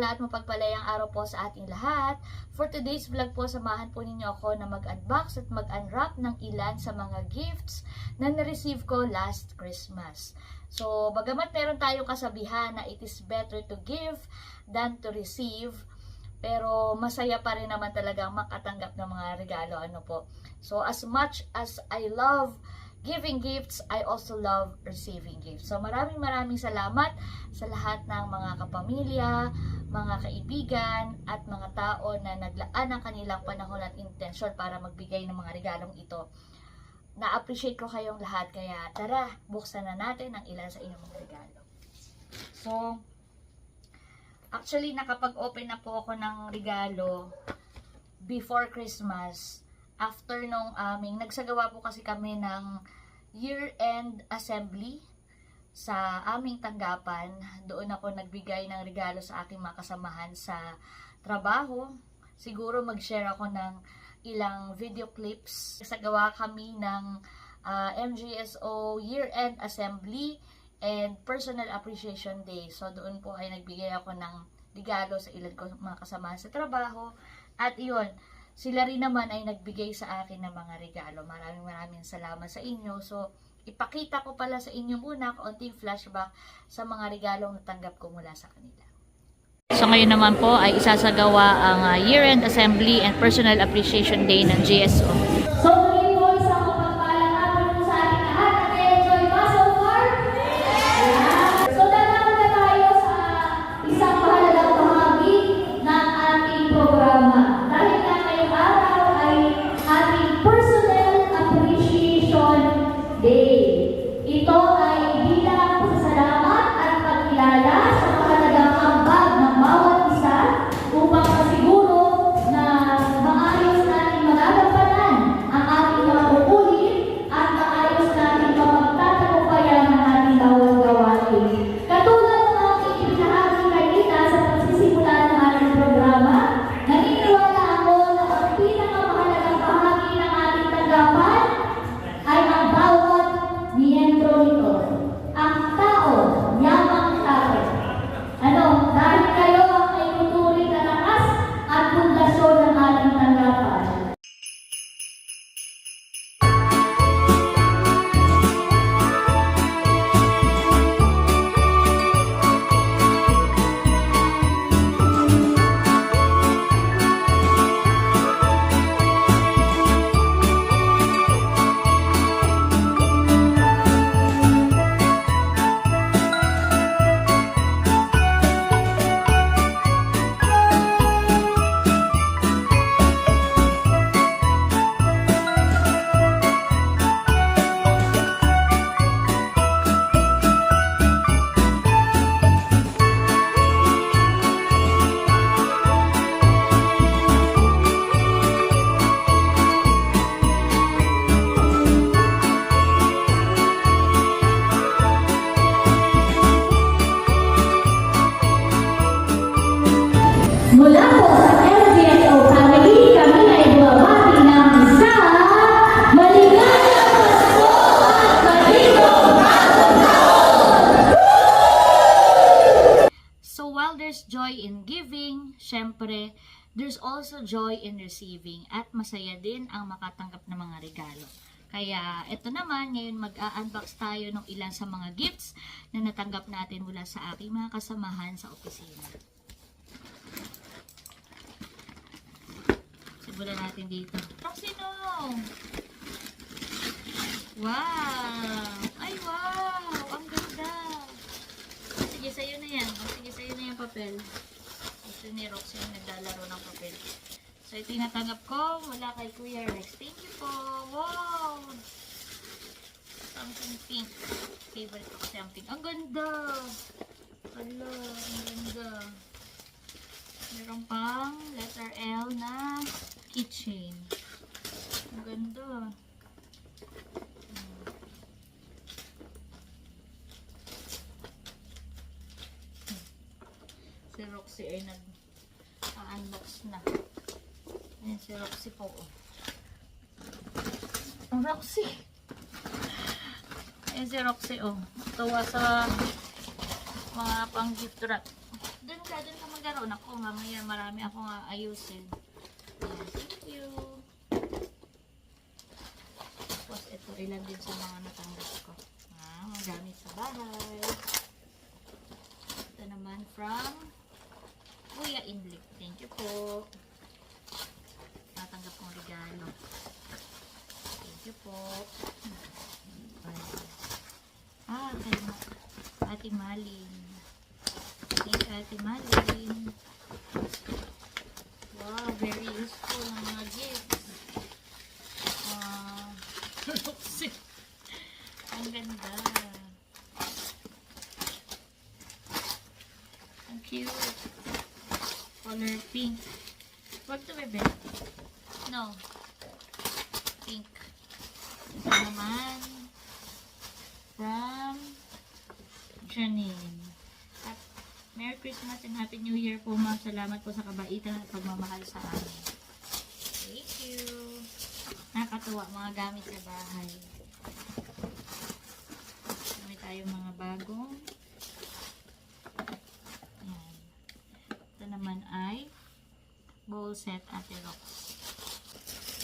at mapagpalayang araw po sa ating lahat. For today's vlog po, samahan po ninyo ako na mag-unbox at mag-unwrap ng ilan sa mga gifts na na-receive ko last Christmas. So, bagamat meron tayong kasabihan na it is better to give than to receive, pero masaya pa rin naman talagang makatanggap ng mga regalo. So, as much as I love giving gifts, I also love receiving gifts. So maraming salamat sa lahat ng mga kapamilya, mga kaibigan, at mga tao na naglaan ng kanilang panahon at intensyon para magbigay ng mga regalong ito. Na-appreciate ko kayong lahat, kaya tara, buksan na natin ang ilan sa inyong mga regalo. So, actually nakapag-open na po ako ng regalo before Christmas. After nung nagsagawa po kasi kami ng year-end assembly sa aming tanggapan, doon ako nagbigay ng regalo sa aking mga kasamahan sa trabaho. Siguro mag-share ako ng ilang video clips. Nagsagawa kami ng MGSO year-end assembly and personal appreciation day. So doon po ay nagbigay ako ng regalo sa ilan ko mga kasamahan sa trabaho. At iyon, sila rin naman ay nagbigay sa akin ng mga regalo. Maraming salamat sa inyo. So, ipakita ko pala sa inyo muna kaunting flashback sa mga regalong natanggap ko mula sa kanila. So, ngayon naman po ay isasagawa ang year-end assembly and personal appreciation day ng GSO. So, muli po isang mapagpalang hapon po sa ating lahat. Nag-enjoy ba so far? Yeah. So, dadako na tayo sa isang mahalagang bahagi ng ating programa. Dahil na ngayong araw ay ating Personal Appreciation Day. Ito ay bilang pasasalamat at pagkilala sa mahalagang ambag ng bawat isa upang masiguro na maayos natin magagampanan ang ating mga pupulin at maayos natin mapagtatagumpayan ang ating bawat gawain. Katulad ng aking ibinahagi kanina sa pagsisimula ng ating programa, naniniwala ako na ang pinakamahalagang bahagi ng ating tanggapan ay ang bawat miyembro nito. Ang tao, yamang tao. Dahil kayo ang may tuturing na lakas at pundasyon ng ating tanggapan. Mula po sa MGSO family, kami ay bumabati ng isang maligayang Pasko at maligayang bagong taon! So while there's joy in giving, syempre, there's also joy in receiving. At masaya din ang makatanggap ng mga regalo. Kaya ito naman, ngayon mag-unbox tayo ng ilan sa mga gifts na natanggap natin mula sa aking mga kasamahan sa opisina. Simulan natin dito. Sino? Wow! Ay, wow! Ang ganda! Sige, sa'yo na yan. Sige, sa'yo na yung papel. Ito ni Roxy yung naglalaro ng papel. So, ito yung natanggap ko mula kay Kuya Rex. Thank you po! Wow! Something pink. Favorite ko kasi ang pink. Ang ganda! Hala, ang ganda. Meron pang letter L na keychain. Ang ganda. Si Roxy ay nag-unbox na. Ayan si Roxy po. Ang Roxy! Ayan si Roxy, oh. Tuwa sa mga pang gift wrap. Doon ka maglaro na ako. Mamaya marami akong ayusin. Ayan, thank you. Tapos ito, ilan din sa mga natanggap ko. Magamit sa bahay. Ito naman from Kuya Inlik. Thank you po. Natanggap kong regalo. Thank you po. Kay Ate Malin. Thank you, Ate Malin. Wow, very useful ang mga gifts. Ang ganda. Ang cute. Color pink. Wag to, bebe. No. Pink. Ito naman. From Janine. At Merry Christmas and Happy New Year po, ma'am. Salamat po sa kabaitan at pagmamahal sa amin. Thank you. Nakakatuwa mga gamit sa bahay. May tayong mga bagong. Ayan. Ito naman ay bowl set Ate Rox.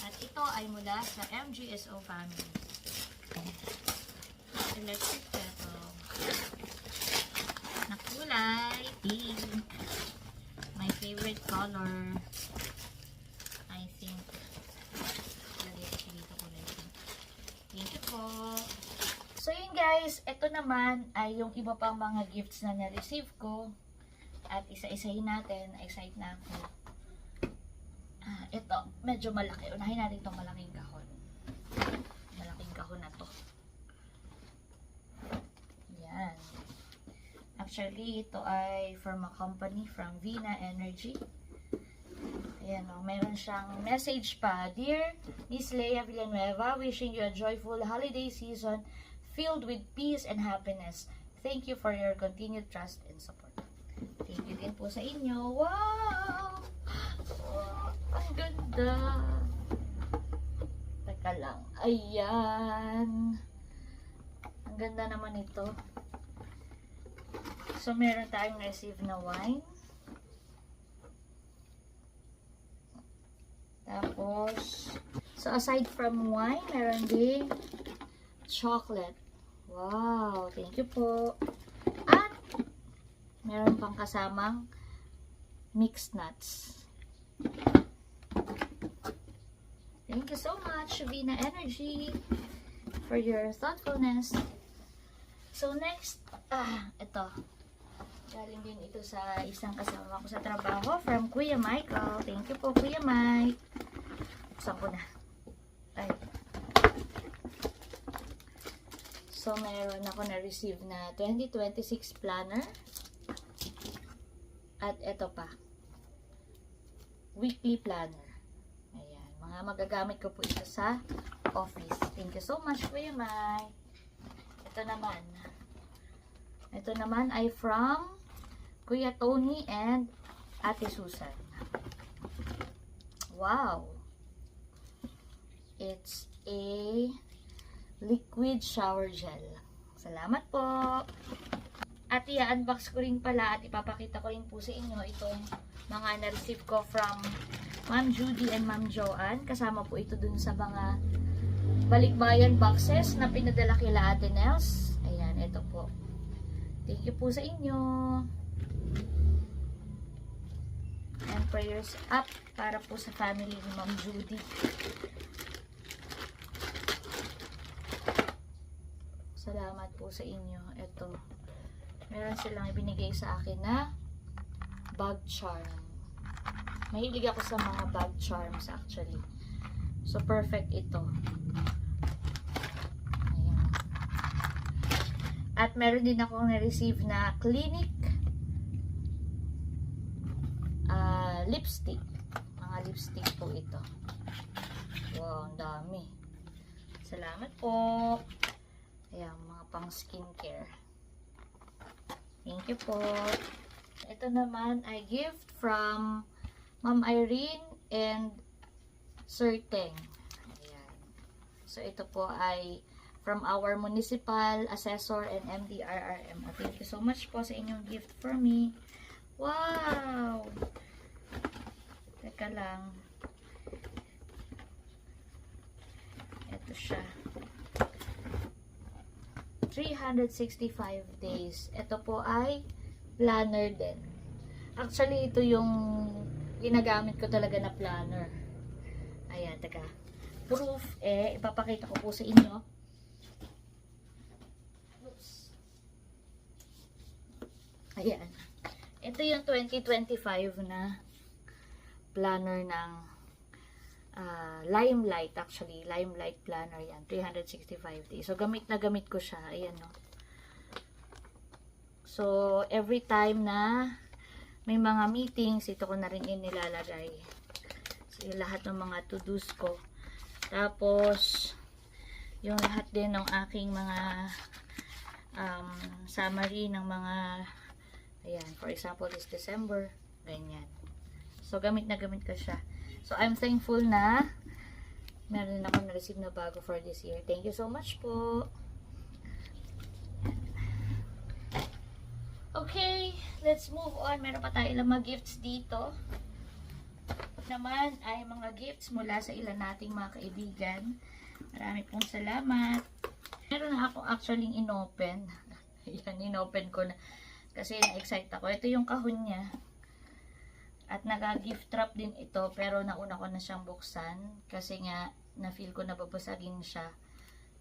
At ito ay mula sa MGSO family. Electric kettle. Na kulay pink. My favorite color. I think. Lagay ko dito kulay pink. Thank you po. So yun guys, ito naman ay yung iba pang mga gifts na na-receive ko. At isa-isahin natin. Excited na ako. Ito, medyo malaki. Unahin natin itong malaking kahon. Malaking kahon na to. Yan. Actually, ito ay from a company from Vina Energy. Ayan o, meron siyang message pa. Dear Miss Leia Villanueva, wishing you a joyful holiday season filled with peace and happiness. Thank you for your continued trust and support. Thank you din po sa inyo. Wow! Oh, ang ganda. Teka lang. Ayan. Ang ganda naman ito. So, meron tayong receive na wine. Tapos, so aside from wine, meron din chocolate. Wow! Thank you po. At, meron pang kasamang mixed nuts. Thank you so much, Vina Energy, for your thoughtfulness. So next, ito. Galing din ito sa isang kasama ko sa trabaho from Kuya Michael. Thank you po, Kuya Mike. Buksan ko na. Ay. So meron ako na-receive na 2026 planner. At ito pa. Weekly planner. Ayan. Mga magagamit ko po ito sa office. Thank you so much, Kuya Mike. Ito naman. Ito naman ay from Kuya Tony and Ate Susan. Wow! It's a liquid shower gel. Salamat po! At i-unbox ko rin pala at ipapakita ko rin po sa inyo itong mga na-receive ko from Ma'am Judy and Ma'am Joanne. Kasama po ito dun sa mga balikbayan boxes na pinadala kila Ate Nels. Ayan, ito po. Thank you po sa inyo. And prayers up para po sa family ni Ma'am Judy. Salamat po sa inyo. Ito. Meron silang ibinigay sa akin na bag charm. Mahilig ako sa mga bag charms actually. So perfect ito. Ayan. At meron din akong na-receive na Clinique lipstick. Mga lipstick po ito. Wow, ang dami. Salamat po. Ayan, mga pang skincare. Thank you po. Ito naman ay gift from Ma'am Irene and Sir Teng. Ayan. So, ito po ay from our municipal assessor and MDRRM. Thank you so much po sa inyong gift for me. Wow! Teka lang. Ito siya. 365 days. Ito po ay planner din. Actually, ito yung ginagamit ko talaga na planner. Ayan, teka. Proof, ipapakita ko po sa inyo. Oops. Ayan. Ito yung 2025 na planner ng Limelight, actually. Limelight planner yan. 365 days. So, gamit na gamit ko siya. Ayan, no. So, every time na may mga meetings, ito ko na rin nilalagay. So, yung lahat ng mga to-dos ko. Tapos, yung lahat din ng aking mga summary ng mga, ayan, for example, this December, ganyan. So, gamit na gamit ko siya. So, I'm thankful na meron ako na-receive na bago for this year. Thank you so much po. Okay, let's move on. Meron pa tayo ilang mga gifts dito. Naman ay mga gifts mula sa ilan nating mga kaibigan. Marami pong salamat. Meron na ako actually inopen. Ayan, inopen ko na. Kasi na-excite ako. Ito yung kahon niya. At naka-gift trap din ito, pero nauna ko na siyang buksan kasi nga na-feel ko na babasagin siya.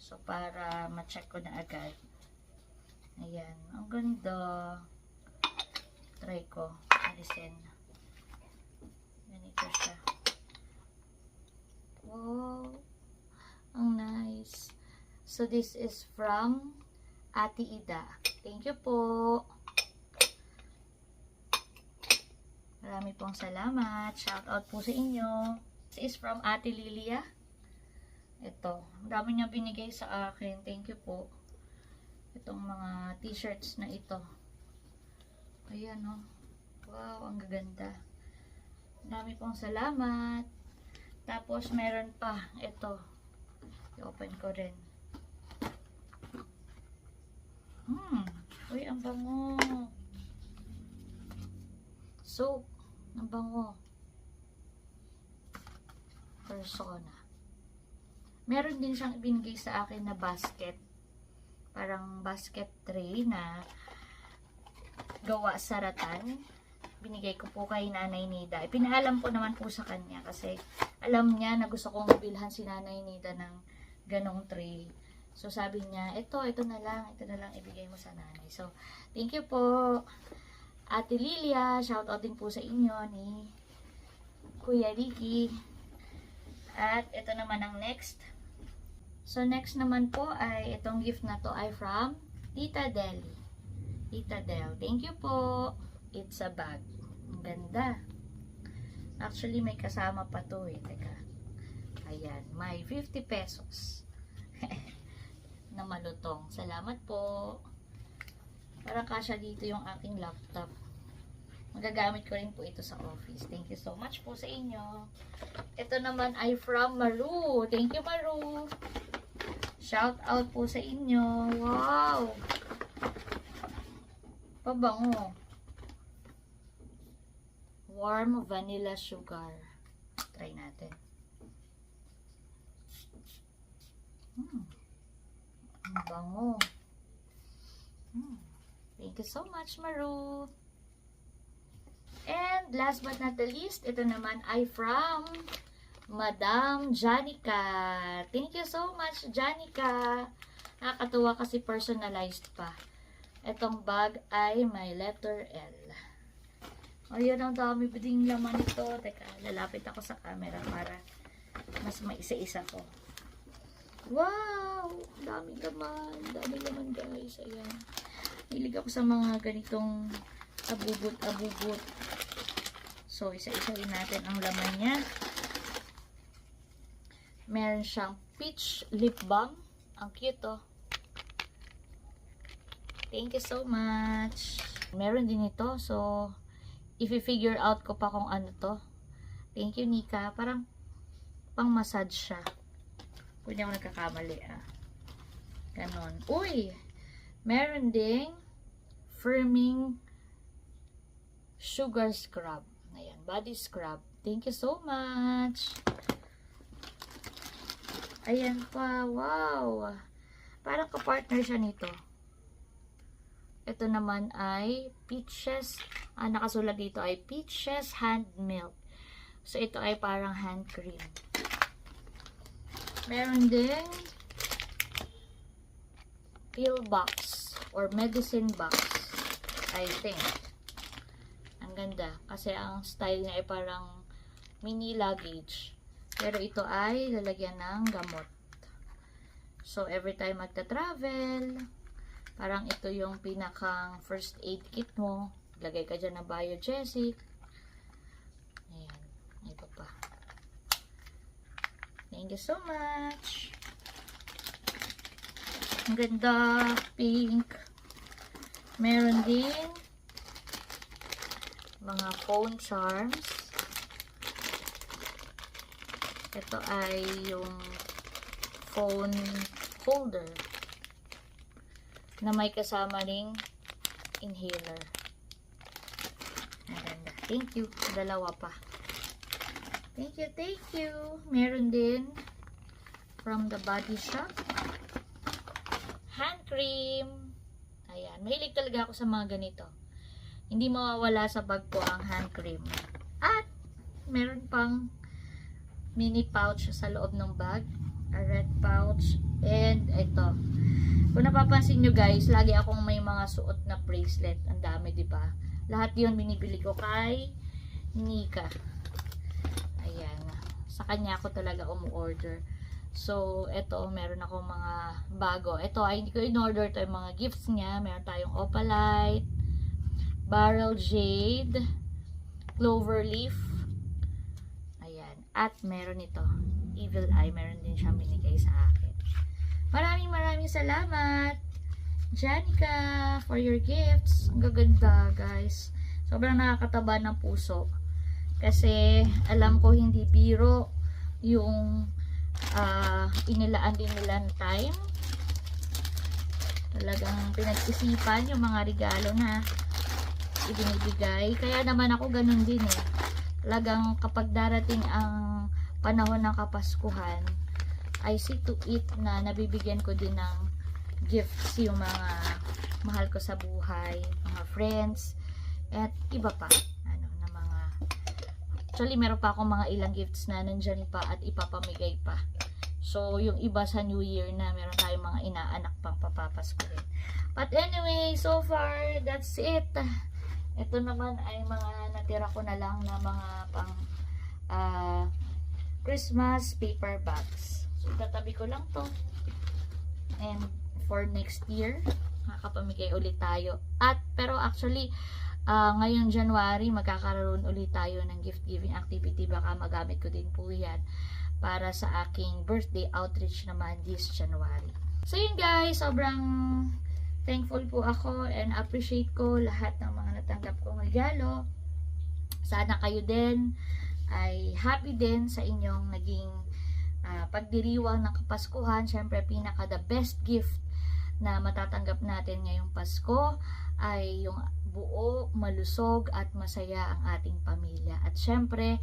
So para ma-check ko na agad. Ayan, ang ganda. Try ko. Alisin. Ganito siya. Wow. Ang nice. So this is from Ate Ida. Thank you po. Marami pong salamat. Shout out po sa inyo. This is from Ate Lilia. Ito. Ang dami niya binigay sa akin. Thank you po. Itong mga t-shirts na ito. Ayan o. Wow, ang gaganda. Marami pong salamat. Tapos meron pa. Ito. I-open ko rin. Uy, ang bango. Soap. Ang bango. Persona. Meron din siyang ibinigay sa akin na basket. Parang basket tray na gawa sa ratan. Binigay ko po kay Nanay Nida. Pinaalam ko naman po sa kanya kasi alam niya na gusto kong bilhan si Nanay Nida ng ganong tray. So sabi niya, ito na lang ibigay mo sa nanay. So, thank you po. Ate Lilia, shoutout din po sa inyo ni Kuya Ricky. At ito naman ang next. So next naman po ay itong gift na to ay from Tita Deli. Tita Del, thank you po. It's a bag. Ang ganda. Actually may kasama pa to eh. Teka. Ayan, may 50 pesos. Na malutong. Salamat po. Para kasya dito yung aking laptop. Magagamit ko rin po ito sa office. Thank you so much po sa inyo. Ito naman ay from Maru. Thank you, Maru. Shout out po sa inyo. Wow! Pabango. Warm vanilla sugar. Try natin. Ang bango. Thank you so much, Maru. And last but not the least, ito naman ay from Madam Janica. Thank you so much, Janica. Nakakatuwa kasi personalized pa. Itong bag ay may letter L. Ayun, ang dami ding laman nito. Teka, lalapit ako sa camera para mas maisa-isa ko. Wow! Dami laman. Dami laman, guys. Ayan. Hilig ako sa mga ganitong abubot-abubot. So, isa-isahin natin ang laman niya. Meron siyang peach lip balm. Ang cute, oh. Thank you so much. Meron din ito. So, if i-figure out ko pa kung ano to. Thank you, Nika. Parang pang-massage siya. Kung hindi ako nagkakamali, ah. Ganon. Uy! Meron ding firming sugar scrub. Ayan, body scrub. Thank you so much. Ayan pa, wow. Parang kapartner siya nito. Ito naman ay peaches. Nakasulat dito ay peaches hand milk. So, ito ay parang hand cream. Meron din pill box or medicine box, I think. Ang ganda. Kasi ang style niya ay parang mini luggage. Pero ito ay lalagyan ng gamot. So, every time magta-travel, parang ito yung pinakang first aid kit mo. Lagay ka dyan ng Biogesic. Ayan. Ito pa. Thank you so much. Ang ganda. Pink. Meron din mga phone charms. Ito ay yung phone holder na may kasama ring inhaler. Maganda. Thank you. Dalawa pa. Thank you, thank you. Meron din from the Body Shop. Hand cream. Ayan. Mahilig talaga ako sa mga ganito. Hindi mawawala sa bag ko ang hand cream. At meron pang mini pouch sa loob ng bag. A red pouch. And ito. Kung napapansin nyo guys, lagi akong may mga suot na bracelet. Ang dami, di ba? Lahat yun binibili ko kay Nika. Ayan. Sa kanya ako talaga umu-order. So, ito, meron akong mga bago. Ito ay hindi ko in-order. Ito yung mga gifts niya. Meron tayong Opalite, Barrel Jade, Clover Leaf. Ayan. At meron ito. Evil Eye. Meron din siyang binigay sa akin. Maraming salamat, Janica, for your gifts. Ang gaganda, guys. Sobrang nakakataba ng puso. Kasi, alam ko hindi biro yung inilaan din nila ng time. Talagang pinag-isipan yung mga regalo na ibinibigay. Kaya naman ako ganun din eh. Talagang kapag darating ang panahon ng Kapaskuhan, I see to it na nabibigyan ko din ng gifts yung mga mahal ko sa buhay, mga friends, at iba pa. Na mga, actually, meron pa akong mga ilang gifts na nandyan pa at ipapamigay pa. So, yung iba sa New Year na meron tayong mga inaanak pang papapaskuhin. But anyway, so far, that's it. Ito naman ay mga natira ko na lang na mga pang Christmas paper bags. So, tatabi ko lang to. And for next year, makakapamigay ulit tayo. Pero actually, ngayon January, magkakaroon ulit tayo ng gift giving activity. Baka magamit ko din po yan para sa aking birthday outreach naman this January. So yun guys, sobrang thankful po ako and appreciate ko lahat ng mga natanggap kong regalo. Sana kayo din ay happy din sa inyong naging pagdiriwang ng Kapaskuhan. Syempre, pinaka the best gift na matatanggap natin ngayong Pasko ay yung buo, malusog at masaya ang ating pamilya. At syempre,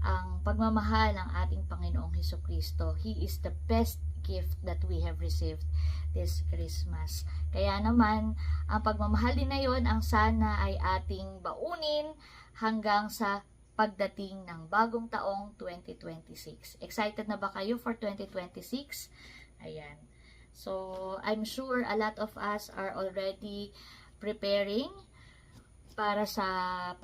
ang pagmamahal ng ating Panginoong Hesukristo. He is the best gift that we have received this Christmas. Kaya naman, ang pagmamahal din na yun ang sana ay ating baunin hanggang sa pagdating ng bagong taong 2026. Excited na ba kayo for 2026? Ayan. So, I'm sure a lot of us are already preparing para sa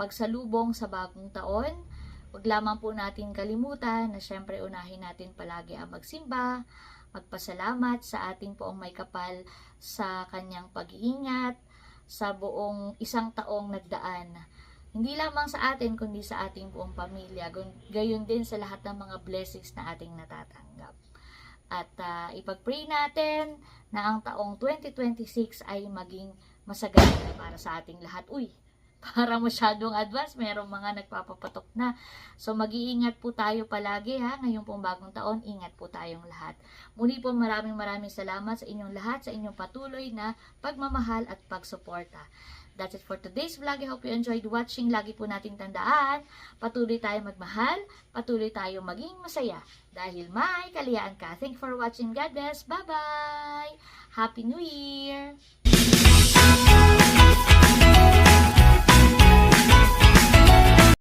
pagsalubong sa bagong taon. Huwag lamang po natin kalimutan na syempre unahin natin palagi ang magsimba, magpasalamat sa ating poong may kapal sa kanyang pag-iingat, sa buong isang taong nagdaan. Hindi lamang sa atin, kundi sa ating buong pamilya. Gayon din sa lahat ng mga blessings na ating natatanggap. At ipag-pray natin na ang taong 2026 ay maging masagana para sa ating lahat. Uy, para masyadong advance. Merong mga nagpapapatok na. So mag-iingat po tayo palagi ha. Ngayong pong bagong taon, ingat po tayong lahat. Muli po maraming salamat sa inyong lahat, sa inyong patuloy na pagmamahal at pagsuporta. That's it for today's vlog. I hope you enjoyed watching. Lagi po nating tandaan, patuloy tayo magmahal, patuloy tayo maging masaya. Dahil may kaliyaan ka. Thank you for watching. God bless. Bye-bye! Happy New Year!